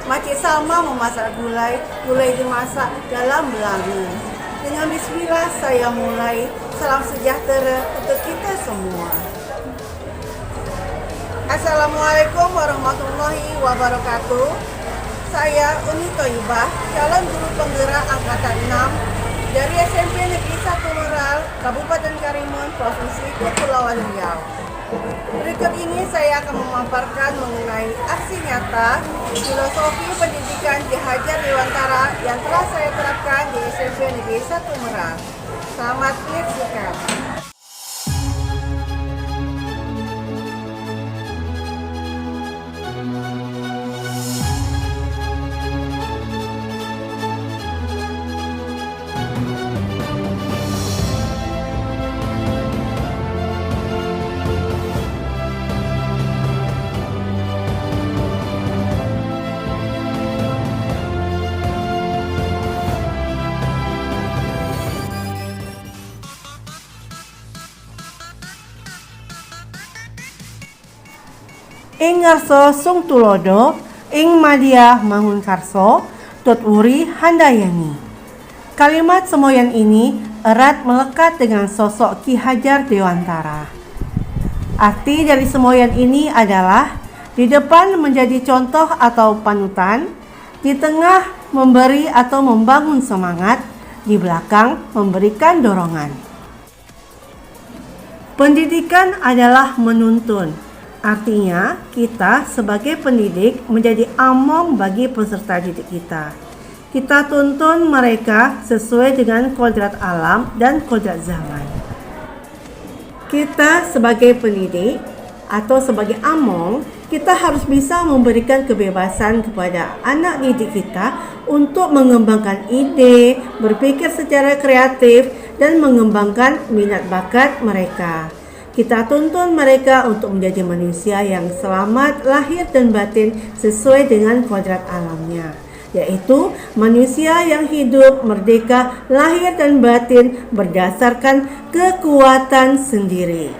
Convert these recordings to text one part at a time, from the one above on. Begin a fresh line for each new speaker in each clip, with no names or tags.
Makcik Salma memasak gulai. Gulai dimasak dalam belanga. Dengan bismillah saya mulai. Salam sejahtera untuk kita semua. Assalamualaikum warahmatullahi wabarakatuh. Saya Uni Thoibah, calon guru penggerak angkatan 6 dari SMP Negeri 1 Meral, Kabupaten Karimun, Provinsi Kepulauan Riau. Berikut ini saya akan memaparkan mengenai aksi nyata filosofi pendidikan Ki Hajar Dewantara yang telah saya terapkan di SMP Negeri 1 Meral. Selamat menyaksikan.
Ing ngarsa sung tulodo, ing madya mangun karso, tutwuri handayani. Kalimat semboyan ini erat melekat dengan sosok Ki Hajar Dewantara. Arti dari semboyan ini adalah di depan menjadi contoh atau panutan, di tengah memberi atau membangun semangat, di belakang memberikan dorongan. Pendidikan adalah menuntun. Artinya, kita sebagai pendidik menjadi among bagi peserta didik kita. Kita tuntun mereka sesuai dengan kodrat alam dan kodrat zaman. Kita sebagai pendidik atau sebagai among, kita harus bisa memberikan kebebasan kepada anak didik kita untuk mengembangkan ide, berpikir secara kreatif, dan mengembangkan minat bakat mereka. Kita tuntun mereka untuk menjadi manusia yang selamat lahir dan batin sesuai dengan kodrat alamnya, yaitu manusia yang hidup merdeka lahir dan batin berdasarkan kekuatan sendiri.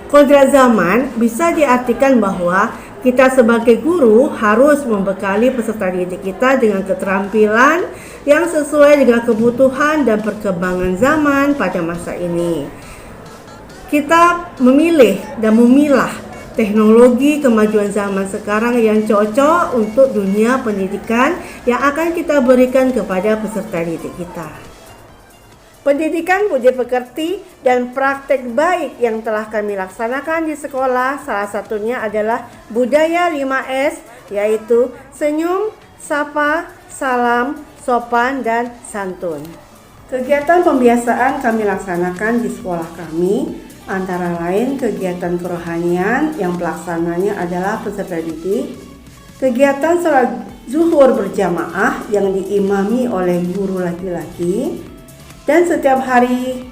Kodrat zaman bisa diartikan bahwa kita sebagai guru harus membekali peserta didik kita dengan keterampilan yang sesuai dengan kebutuhan dan perkembangan zaman pada masa ini. Kita memilih dan memilah teknologi kemajuan zaman sekarang yang cocok untuk dunia pendidikan yang akan kita berikan kepada peserta didik kita. Pendidikan budi pekerti dan praktek baik yang telah kami laksanakan di sekolah salah satunya adalah budaya 5S, yaitu senyum, sapa, salam, sopan, dan santun. Kegiatan pembiasaan kami laksanakan di sekolah kami antara lain kegiatan kerohanian yang pelaksananya adalah peserta didik, kegiatan sholat zuhur berjamaah yang diimami oleh guru laki-laki, dan setiap hari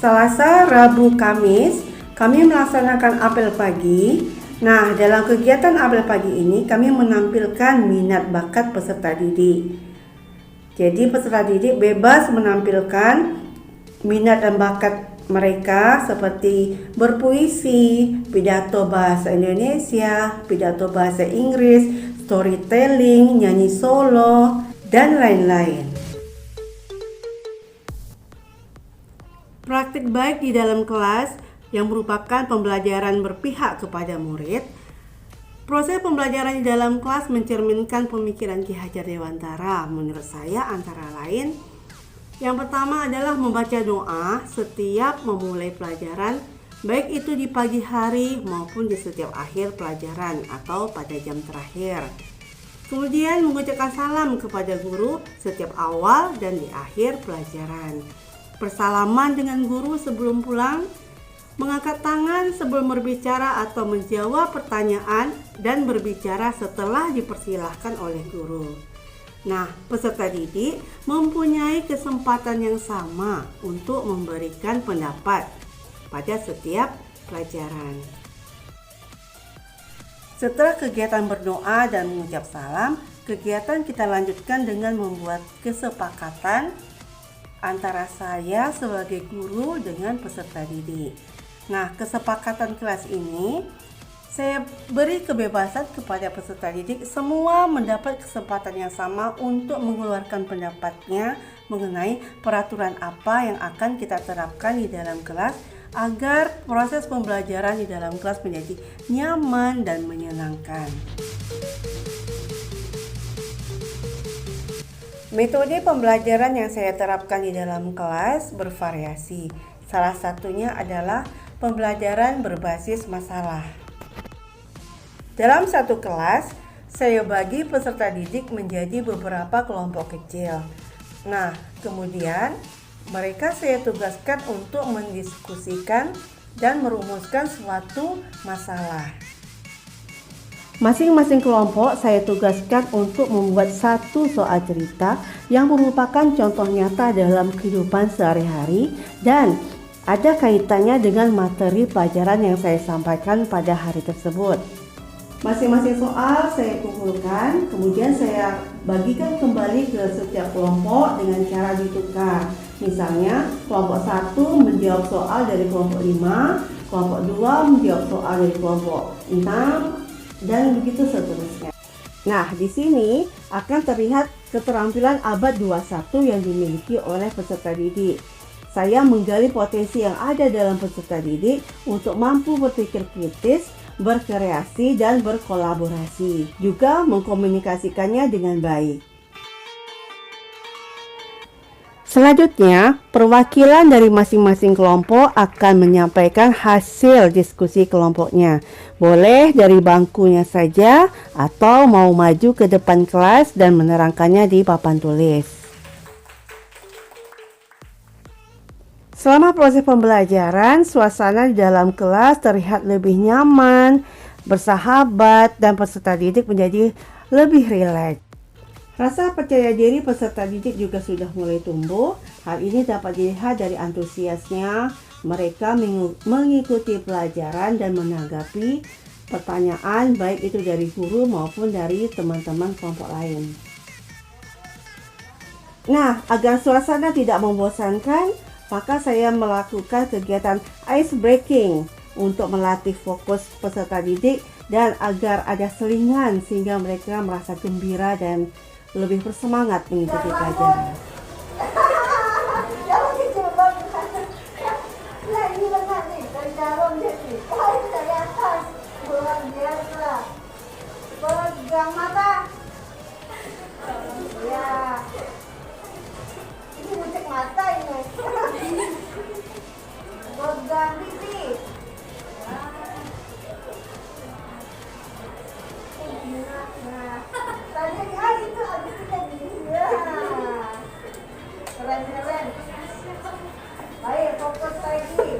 Selasa, Rabu, Kamis kami melaksanakan apel pagi. Nah, dalam kegiatan apel pagi ini kami menampilkan minat bakat peserta didik. Jadi peserta didik bebas menampilkan minat dan bakat mereka seperti berpuisi, pidato bahasa Indonesia, pidato bahasa Inggris, storytelling, nyanyi solo, dan lain-lain. Praktik baik di dalam kelas yang merupakan pembelajaran berpihak kepada murid. Proses pembelajaran di dalam kelas mencerminkan pemikiran Ki Hajar Dewantara menurut saya antara lain. Yang pertama adalah membaca doa setiap memulai pelajaran, baik itu di pagi hari maupun di setiap akhir pelajaran atau pada jam terakhir. Kemudian mengucapkan salam kepada guru setiap awal dan di akhir pelajaran. Bersalaman dengan guru sebelum pulang, mengangkat tangan sebelum berbicara atau menjawab pertanyaan dan berbicara setelah dipersilahkan oleh guru. Nah, peserta didik mempunyai kesempatan yang sama untuk memberikan pendapat pada setiap pelajaran. Setelah kegiatan berdoa dan mengucap salam, kegiatan kita lanjutkan dengan membuat kesepakatan antara saya sebagai guru dengan peserta didik. Nah, kesepakatan kelas ini Saya beri kebebasan kepada peserta didik, semua mendapat kesempatan yang sama untuk mengeluarkan pendapatnya mengenai peraturan apa yang akan kita terapkan di dalam kelas agar proses pembelajaran di dalam kelas menjadi nyaman dan menyenangkan. Metode pembelajaran yang saya terapkan di dalam kelas bervariasi. Salah satunya adalah pembelajaran berbasis masalah. Dalam satu kelas, saya bagi peserta didik menjadi beberapa kelompok kecil. Nah, kemudian mereka saya tugaskan untuk mendiskusikan dan merumuskan suatu masalah. Masing-masing kelompok saya tugaskan untuk membuat satu soal cerita yang merupakan contoh nyata dalam kehidupan sehari-hari dan ada kaitannya dengan materi pelajaran yang saya sampaikan pada hari tersebut. Masing-masing soal saya kumpulkan, kemudian saya bagikan kembali ke setiap kelompok dengan cara ditukar. Misalnya, kelompok 1 menjawab soal dari kelompok 5, kelompok 2 menjawab soal dari kelompok 6, dan begitu seterusnya. Nah, di sini akan terlihat keterampilan abad 21 yang dimiliki oleh peserta didik. Saya menggali potensi yang ada dalam peserta didik untuk mampu berpikir kritis, berkreasi dan berkolaborasi, juga mengkomunikasikannya dengan baik. Selanjutnya, perwakilan dari masing-masing kelompok akan menyampaikan hasil diskusi kelompoknya. Boleh dari bangkunya saja atau mau maju ke depan kelas dan menerangkannya di papan tulis. Selama proses pembelajaran, suasana di dalam kelas terlihat lebih nyaman, bersahabat, dan peserta didik menjadi lebih rileks. Rasa percaya diri peserta didik juga sudah mulai tumbuh. Hal ini dapat dilihat dari antusiasnya mereka mengikuti pelajaran dan menanggapi pertanyaan baik itu dari guru maupun dari teman-teman kelompok lain. Nah, agar suasana tidak membosankan, maka saya melakukan kegiatan ice breaking untuk melatih fokus peserta didik dan agar ada selingan sehingga mereka merasa gembira dan lebih bersemangat mengikuti pelajaran.
Pegang mata. Ya. Ini ngecek mata ini. Pegang pipi. Nah, tadi itu habis kita gini. Ya. Keren. Baik, fokus lagi.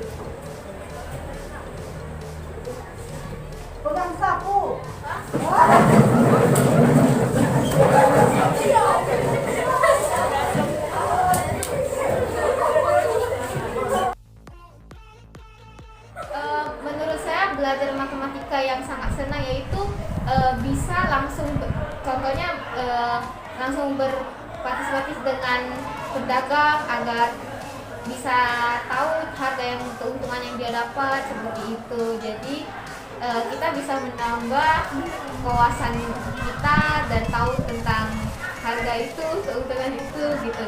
Pegang sapu.
Menurut saya belajar matematika yang sangat senang yaitu bisa langsung contohnya langsung berpartisipasi dengan pedagang agar bisa tahu harga yang keuntungan yang dia dapat seperti itu. Jadi kita bisa menambah wawasan kita dan tahu tentang harga itu, keuntungan itu gitu.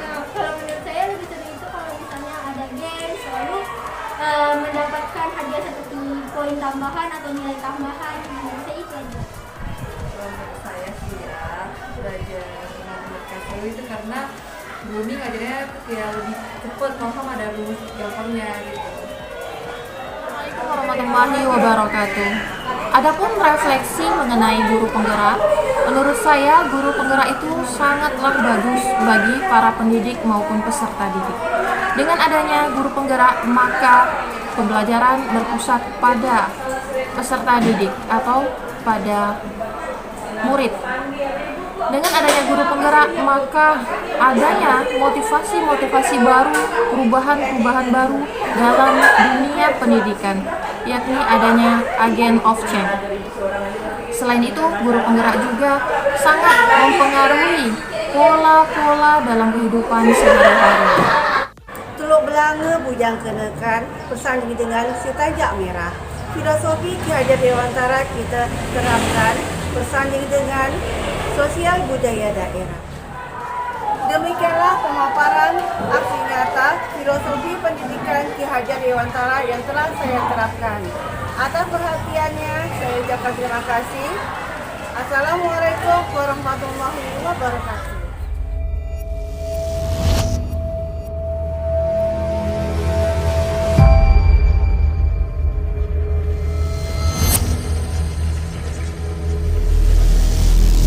Nah, kalau menurut saya lebih seru itu kalau misalnya ada games lalu mendapatkan hadiah seperti poin tambahan atau nilai tambahan. Menurut saya itu aja.
Menurut saya sih ya, belajar matematika seru itu karena booming akhirnya ya lebih cepet, paham ada rumus gampangnya gitu.
Assalamualaikum warahmatullahi wabarakatuh. Adapun refleksi mengenai guru penggerak, menurut saya guru penggerak itu sangatlah bagus bagi para pendidik maupun peserta didik. Dengan adanya guru penggerak, maka pembelajaran berpusat pada peserta didik atau pada murid. Dengan adanya guru penggerak, maka adanya motivasi-motivasi baru, perubahan-perubahan baru dalam dunia pendidikan, yakni adanya agent of change. Selain itu, guru penggerak juga sangat mempengaruhi pola-pola dalam kehidupan sehari-hari.
Teluk belanga bujang kenakan, pesan dengan si tajak merah.
filosofi Ki Hajar Dewantara kita terapkan bersanding dengan sosial budaya daerah. Demikianlah pemaparan aksi nyata filosofi pendidikan Ki Hajar Dewantara yang telah saya terapkan. Atas perhatiannya, saya ucapkan terima kasih. Assalamualaikum warahmatullahi wabarakatuh.